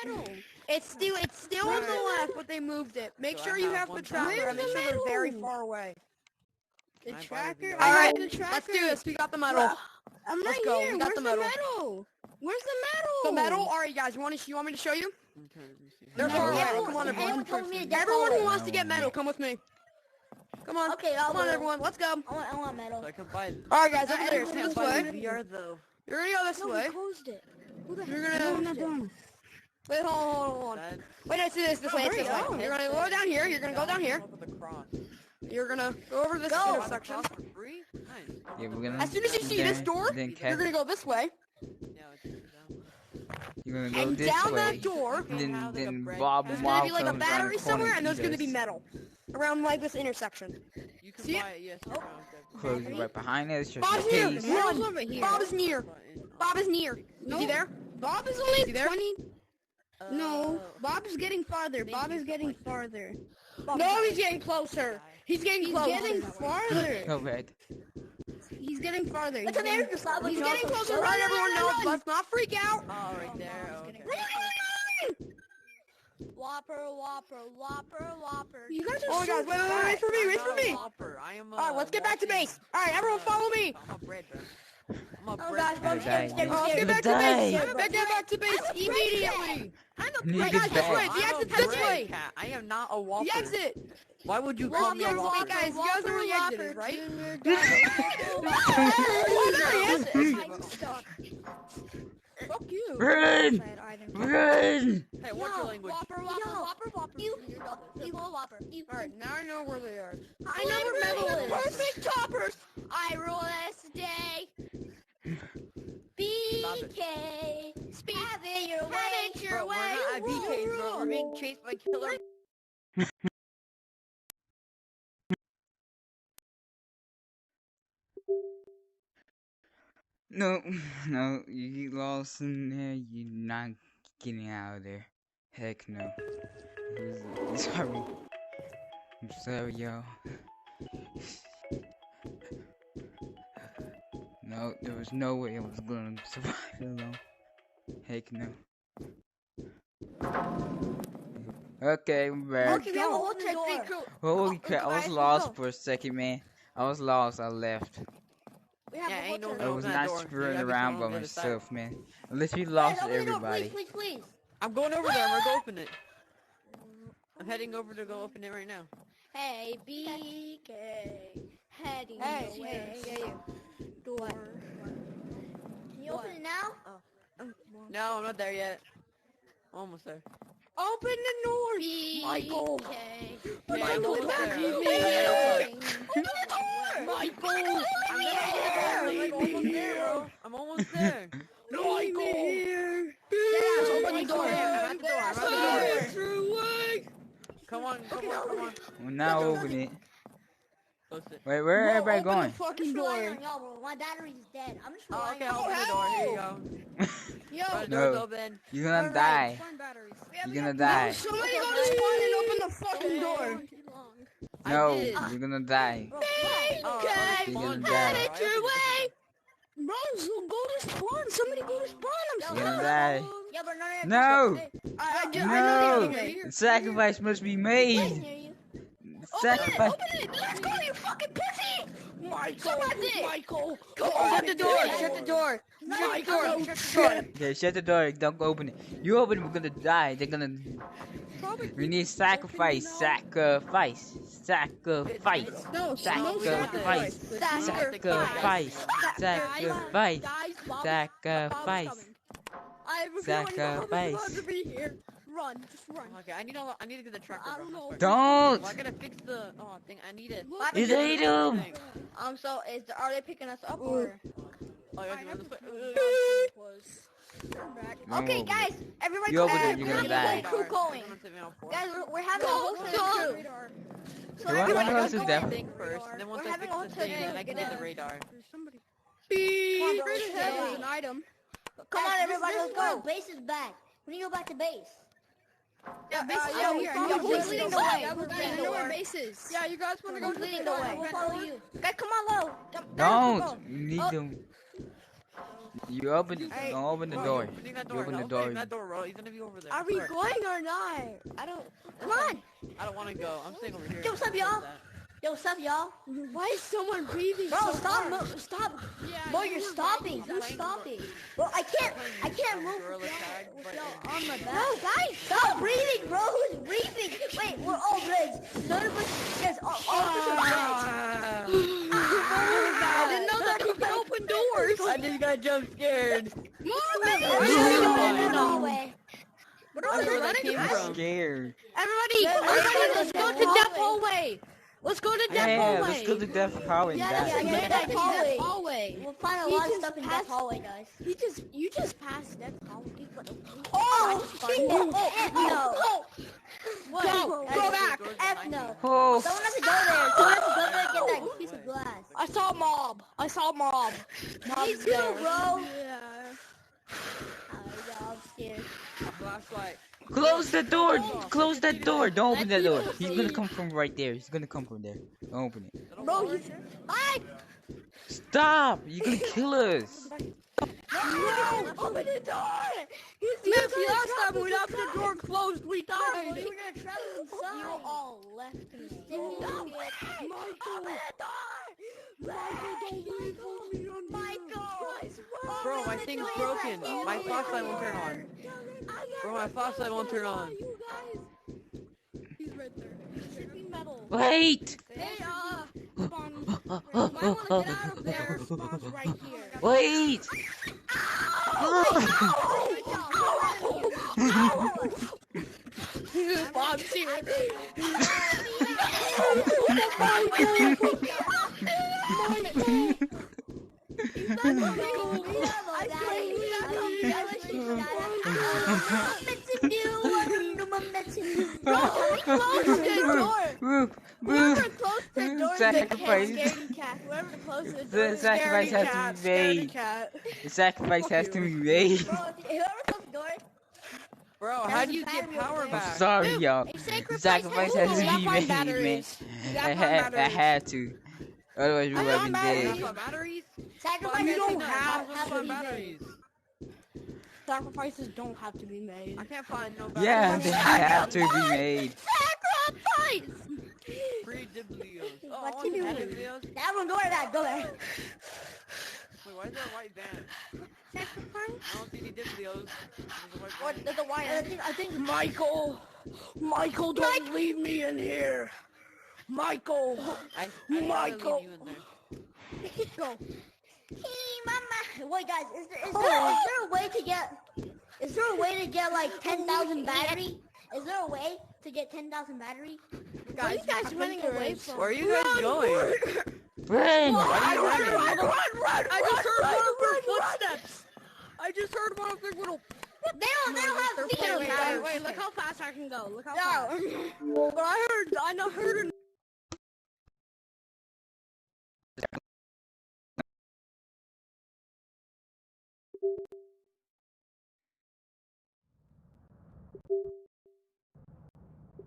metal? It's still on the left, but they moved it. Make sure you have the tracker. Where's Make the sure they're very metal? far away. The tracker? All right, the tracker. let's do this. We got the metal. I'm Let's right go. here. We got Where's the the metal. metal? Where's the metal? The metal? All right, guys. You want me to show you? Okay, let me see. They're far away. Come on, Everyone everyone. told me to get Everyone who forward. wants to get metal, come with me. Come on. Okay, I'll Come on, go. everyone. Let's go. I want metal. So I can buy. All right, guys. Over there. I Stay can't this buy way. the VR though. You're gonna go this No, we way. closed it. You're No, I'm gonna. not done. Wait, hold on. That- Wait, no, it's this way. It's this way. You're gonna go down here. You're gonna go down here. Up with the cross. You're gonna go over this Go. intersection. Cross for free? Nice. Yeah, we're gonna. As soon as you see this door, then you're gonna go this way. Yeah, it's down. you're gonna go And this down way. that door, Then bread Bob pack. there's and gonna Bob be like a comes around battery the corner somewhere, and there's eat gonna us. be metal around like this intersection. You can See it? buy it, yes. Close it right behind us. Just Bob's in near. case. Metal's over here. Bob is near. Bob is near. No. Is he there? Bob is only Is he there? 20. No, Bob is getting farther. Bob is getting farther. No, he's getting closer. He's getting He's closer. getting farther. Go back. He's getting farther. Look at there. Just stop. He's getting closer. Right, everyone knows. Let's not freak out. Oh, right there. Okay. Whopper, whopper, whopper, whopper. You guys are Oh my so gosh, wait for me, wait for me. I am. All right, let's get back to base. All right, everyone follow me. I'm a bread, bro. I'm a Oh bread. gosh, Bob's die. scared, Let's scared, get scared. back to base. Die. Get back to base immediately. Need Right, this guys, this bag. way. The I'm a exit's this bread way. cat. I am not a whopper. The exit. Why would you Where's call me the a exit, whopper? guys? You guys know where the exit is, right? Oh, there he is. I'm stuck. Fuck you. Run! Run! Hey, what's your language? Whopper, whopper, whopper, whopper. You go whopper. All right, now I know where they are. I know where metal is. Perfect toppers. I rule this day. BK. Speak. Have it your way. Have it your Bro, way. we're not at BK's, bro. We're being chased by killer. No, no, you get lost in there, you're not getting out of there. Heck no. Sorry. I'm sorry, yo. No, there was no way I was gonna survive alone. Heck no. Okay, we're back. Okay, we have a whole check. Holy crap, I was lost for a second, man. I was lost, I left. We have Yeah, a ain't no whole I no was that not door. screwing You gotta be around on by the other side. myself, man. I literally Hey, lost open the door, everybody. please, please. I'm going over there. I'm gonna go open it. I'm heading over to go open it right now. Hey, BK. Heading Hey, your hey, way. Door. Can you open it now? No, I'm not there yet. Almost there. Open the door. Michael. BK. Yeah, I'm almost there. Michael. I'm almost there, bro. I'm almost there. Michael. Open the door. I'm at the door. I'm at the door. Way. Come on, come on, come on. Well, now open it. Close it. Wait, where everybody Open going? the fucking I'm just relying door. on y'all, bro. My battery's dead. I'm just Oh, relying okay, on I'll open the door. Here you go. Yo, The No. door's open. You're gonna die. find batteries. You're gonna die. Somebody go to spawn and open the fucking door. No, did. you're gonna die. Bro, why? Oh, You're I'm gonna on die. there. Head your way. Bro, so go to spawn. Somebody go to spawn. I'm You're gonna sorry. die. Yeah, but none of No! I know No! you're here. Sacrifice must be Place made. near you. Sacrifice. Open it. Let's go, you fucking pussy. Michael, Michael. Shut the door. Shut the door. Shut the door. Shut the door. Yeah, shut the door. Don't open it. You open it, we're gonna die. They're gonna. We need sacrifice. Sacrifice. Sacrifice. No, Sacrifice. Sacrifice. Sacrifice. Sacrifice. Sacrifice. to be here. Run. Just run. Okay, I need to get the tracker. I bro. don't know. Don't. Well, I gotta fix the thing. I need it. Is it him? So are they picking us up or? Oh, you have to run this way. Okay, guys, everybody, You open it, you're we're gonna getting die. crew going. Guys, we're having a whole crew. So So what everybody, else is go there? in. Thing first, and then once We're I having fix all the thing, to then I can get the get radar. Somebody. Come on, bro, Straight let's ahead go. is an item. Come on, everybody, let's go. Base is back. We need to go back to base. Yeah, yeah, who's leading the way? Who's leading the way? bases. Yeah, you guys want to go Who's to the leading the way? We'll follow you. Guys, come on, low. Don't. You need them. You open. Hey, Don't open the Bro, door. you're opening that You door. open the Don't door. open that door, bro. He's gonna be over there. Are I we swear. going or not? I don't. Come on. I don't want to go. I'm staying over here. Yo, what's up, y'all? Yo, what's up, y'all? Why is someone breathing? Bro, so stop, hard? stop. Yeah, Bro, you're stopping. Who's stopping? Bro, I can't move. Gorilla tag, but On my back. No, guys, stop breathing, bro. Who's breathing? Wait, we're all reds. None of us, guys, all of us are reds. I didn't know that you could open doors. I just got jump scared. Hallway. That's where that came I'm from. scared. Everybody, let's go to Death Hallway. Let's go to Death Yeah, Hallway. let's go to Death Hallway. Yeah, Guys. yeah. Death Hallway. We'll find a He lot of just stuff in passed- Death Hallway, guys. You just passed that hallway. Oh, no. What? Go back. F no. Oh, Someone has to go there. Someone has to go there and get that piece of glass. I saw mob. Me too, bro. Yeah. I'm scared. Flashlight. close the door. Close that door. Don't open that door. He's gonna come from right there. He's gonna come from there. Don't open it. Bro, he's... Stop! You're gonna kill us. No! Open the door! Matthew, last time we left the door closed, we died. You were gonna trap us inside. You all left me. Michael! Open the door! Michael! Bro, my thing's broken. My flashlight won't turn on. Bro, my flashlight won't turn on. He's right there. Shipping metal. Wait! Hey, spawn. You might want to get out of there. Spawn's right here. Wait! Bob's here. Whoever closed the door is the Sacrifice. scaredy cat. Whoever closed the door The is sacrifice scaredy has to be cat. made. Scaredy cat. The sacrifice has to be made. Whoever closed the door, Bro, how do you get power I'm back? sorry, y'all. The sacrifice has to be made, man. I had to. Otherwise, we would have been dead. Batteries? sacrifice You has don't to have be batteries. Sacrifices don't have to be made. I can't find no batteries. Yeah, they have to be made. Sacrifice! Free Diblios. Oh, What I you want doing? Diblios. Everyone go to that, go there. Wait, why is there a white van? Sacrifice? I don't see any Diblios. There's a white What? van. There's a wire. I think Michael, don't leave me in here. Michael. I didn't wanna leave Michael. you in there. Go. Hey, mama. Wait, guys, is there a way to get? Is there a way to get like 10,000 battery? Is there a way to get 10,000 battery? What are you guys running away from? Where are you guys going? Run! I just heard one of their footsteps. I just heard one of their little... They don't have feet on that. Wait, look how fast I can go. Look how fast. But I heard an